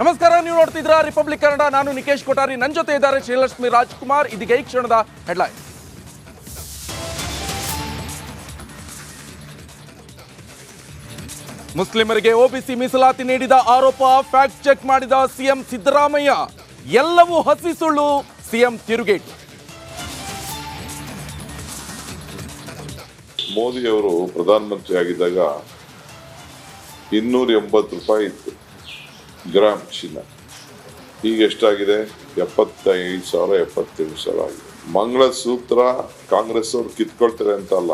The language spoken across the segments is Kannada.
ನಮಸ್ಕಾರ, ನೀವು ನೋಡ್ತಿದ್ರ ರಿಪಬ್ಲಿಕ್ ಕನ್ನಡ. ನಾನು ನಿಕೇಶ್ ಕೊಠಾರಿ, ನನ್ನ ಜೊತೆ ಇದ್ದಾರೆ ಶ್ರೀಲಕ್ಷ್ಮಿ ರಾಜ್ಕುಮಾರ್. ಇದೀಗ ಈ ಕ್ಷಣದ ಹೆಡ್ಲೈನ್. ಮುಸ್ಲಿಮರಿಗೆ ಒಬಿಸಿ ಮೀಸಲಾತಿ ನೀಡಿದ ಆರೋಪ ಫ್ಯಾಕ್ಟ್ ಚೆಕ್ ಮಾಡಿದ ಸಿಎಂ ಸಿದ್ದರಾಮಯ್ಯ. ಎಲ್ಲವೂ ಹಸಿ ಸುಳ್ಳು, ಸಿಎಂ ತಿರುಗೇಟು. ಮೋದಿ ಅವರು ಪ್ರಧಾನಮಂತ್ರಿ ಆಗಿದ್ದಾಗ 280 ರೂಪಾಯಿ ಇತ್ತು ಗ್ರಾಮ್ ಚಿನ್ನ. ಈಗ ಎಷ್ಟಾಗಿದೆ? 75,000 77,000 ಆಗಿದೆ. ಮಂಗಳಸೂತ್ರ ಕಾಂಗ್ರೆಸ್ ಅವರು ಕಿತ್ಕೊಳ್ತಾರೆ ಅಂತ ಅಲ್ಲ,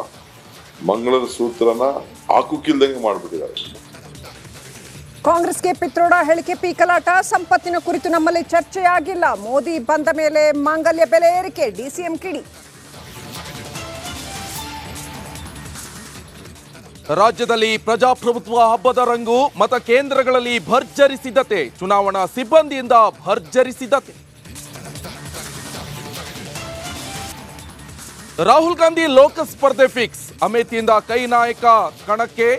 ಮಂಗಳಸೂತ್ರನ ಹಾಕುಕಿಲ್ದಂಗೆ ಮಾಡ್ಬಿಟ್ಟಿದ್ದಾರೆ. ಕಾಂಗ್ರೆಸ್ಗೆ ಪಿತ್ರೋಡ ಹೇಳಿಕೆ ಪೀಕಲಾಟ. ಸಂಪತ್ತಿನ ಕುರಿತು ನಮ್ಮಲ್ಲಿ ಚರ್ಚೆಯಾಗಿಲ್ಲ. ಮೋದಿ ಬಂದ ಮೇಲೆ ಮಾಂಗಲ್ಯ ಬೆಲೆ ಏರಿಕೆ, ಡಿಸಿಎಂ ಕಿಡಿ. ರಾಜ್ಯದಲ್ಲಿ ಪ್ರಜಾಪ್ರಭುತ್ವ ಹಬ್ಬದ ರಂಗು. ಮತಕೇಂದ್ರಗಳಲ್ಲಿ ಭರ್ಜರಿ ಸಿದ್ಧತೆ. ಚುನಾವಣಾ ಸಿಬ್ಬಂದಿಯಿಂದ ಭರ್ಜರಿ ಸಿದ್ಧತೆ. ರಾಹುಲ್ ಗಾಂಧಿ ಲೋಕ ಸ್ಪರ್ಧೆ ಫಿಕ್ಸ್. ಅಮೇಥಿಯಿಂದ ಕೈ ನಾಯಕ ಕಣಕ್ಕೆ.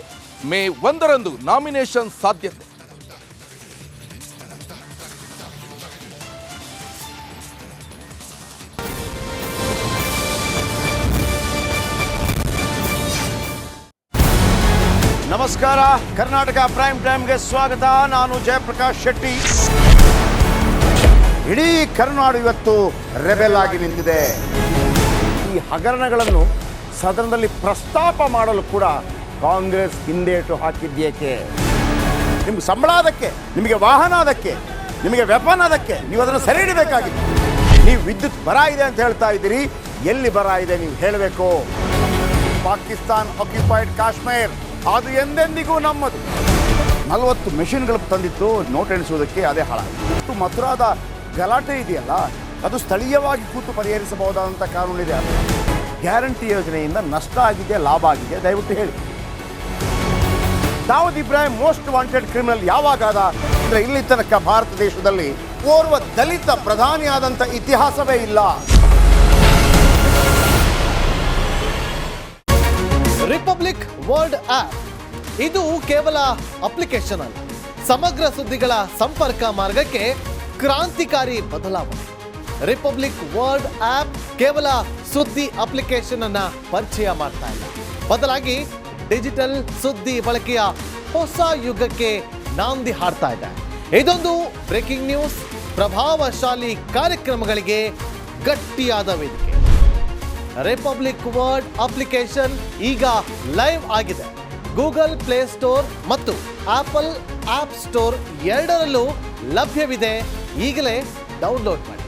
ಮೇ 1ರಂದು ನಾಮಿನೇಷನ್ ಸಾಧ್ಯತೆ. ನಮಸ್ಕಾರ, ಕರ್ನಾಟಕ ಪ್ರೈಮ್ ಟೈಮ್ಗೆ ಸ್ವಾಗತ. ನಾನು ಜಯಪ್ರಕಾಶ್ ಶೆಟ್ಟಿ. ಇಡೀ ಕರ್ನಾಡು ಇವತ್ತು ರೆಬೆಲ್ ಆಗಿ ನಿಂತಿದೆ. ಈ ಹಗರಣಗಳನ್ನು ಸದನದಲ್ಲಿ ಪ್ರಸ್ತಾಪ ಮಾಡಲು ಕೂಡ ಕಾಂಗ್ರೆಸ್ ಹಿಂದೇಟು ಹಾಕಿದ್ದೇಕೆ? ನಿಮ್ಗೆ ಸಂಬಳ ಅದಕ್ಕೆ, ನಿಮಗೆ ವಾಹನ ಅದಕ್ಕೆ, ನಿಮಗೆ ವೆಪನ್ ಅದಕ್ಕೆ. ನೀವು ಅದನ್ನು ಸೆರೆ ಹಿಡಿಬೇಕಾಗಿತ್ತು. ನೀವು ವಿದ್ಯುತ್ ಬರ ಇದೆ ಅಂತ ಹೇಳ್ತಾ ಇದ್ದೀರಿ. ಎಲ್ಲಿ ಬರ ಇದೆ ನೀವು ಹೇಳಬೇಕು. ಪಾಕಿಸ್ತಾನ್ ಆಕ್ಯುಪೈಡ್ ಕಾಶ್ಮೀರ್ ಅದು ಎಂದೆಂದಿಗೂ ನಮ್ಮದು. 40 ಮೆಷಿನ್ಗಳು ತಂದಿತ್ತು ನೋಟ್ ಎಣಿಸುವುದಕ್ಕೆ, ಅದೇ ಹಾಳಾಗಿದೆ. ಮಥುರಾದ ಗಲಾಟೆ ಇದೆಯಲ್ಲ, ಅದು ಸ್ಥಳೀಯವಾಗಿ ಕೂತು ಪರಿಹರಿಸಬಹುದಾದಂಥ ಕಾನೂನಿದೆ. ಗ್ಯಾರಂಟಿ ಯೋಜನೆಯಿಂದ ನಷ್ಟ ಆಗಿದೆ, ಲಾಭ ಆಗಿದೆ, ದಯವಿಟ್ಟು ಹೇಳಿ. Dawood Ibrahim most wanted criminal ಯಾವಾಗಾದ ಅಂದರೆ ಇಲ್ಲಿ ತನಕ ಭಾರತ ದೇಶದಲ್ಲಿ ಓರ್ವ ದಲಿತ ಪ್ರಧಾನಿಯಾದಂಥ ಇತಿಹಾಸವೇ ಇಲ್ಲ. ರಿಪಬ್ಲಿಕ್ ವರ್ಲ್ಡ್ ಆಪ್ ಇದು ಕೇವಲ ಅಪ್ಲಿಕೇಶನ್ ಅಲ್ಲ, ಸಮಗ್ರ ಸುದ್ದಿಗಳ ಸಂಪರ್ಕ ಮಾರ್ಗಕ್ಕೆ ಕ್ರಾಂತಿಕಾರಿ ಬದಲಾವಣೆ. ರಿಪಬ್ಲಿಕ್ ವರ್ಲ್ಡ್ ಆಪ್ ಕೇವಲ ಸುದ್ದಿ ಅಪ್ಲಿಕೇಶನ್ ಅನ್ನ ಪರಿಚಯ ಮಾಡ್ತಾ ಇಲ್ಲ, ಬದಲಾಗಿ ಡಿಜಿಟಲ್ ಸುದ್ದಿ ಬಳಕೆಯ ಹೊಸ ಯುಗಕ್ಕೆ ನಾಂದಿ ಹಾಡ್ತಾ ಇದೆ. ಇದೊಂದು ಬ್ರೇಕಿಂಗ್ ನ್ಯೂಸ್, ಪ್ರಭಾವಶಾಲಿ ಕಾರ್ಯಕ್ರಮಗಳಿಗೆ ಗಟ್ಟಿಯಾದ ವೇದಿಕೆ. ರಿಪಬ್ಲಿಕ್ ವರ್ಲ್ಡ್ ಅಪ್ಲಿಕೇಶನ್ ಈಗ ಲೈವ್ ಆಗಿದೆ. ಗೂಗಲ್ ಪ್ಲೇ ಸ್ಟೋರ್ ಮತ್ತು ಆಪಲ್ ಆಪ್ ಸ್ಟೋರ್ ಎರಡರಲ್ಲೂ ಲಭ್ಯವಿದೆ. ಈಗಲೇ ಡೌನ್ಲೋಡ್ ಮಾಡಿ.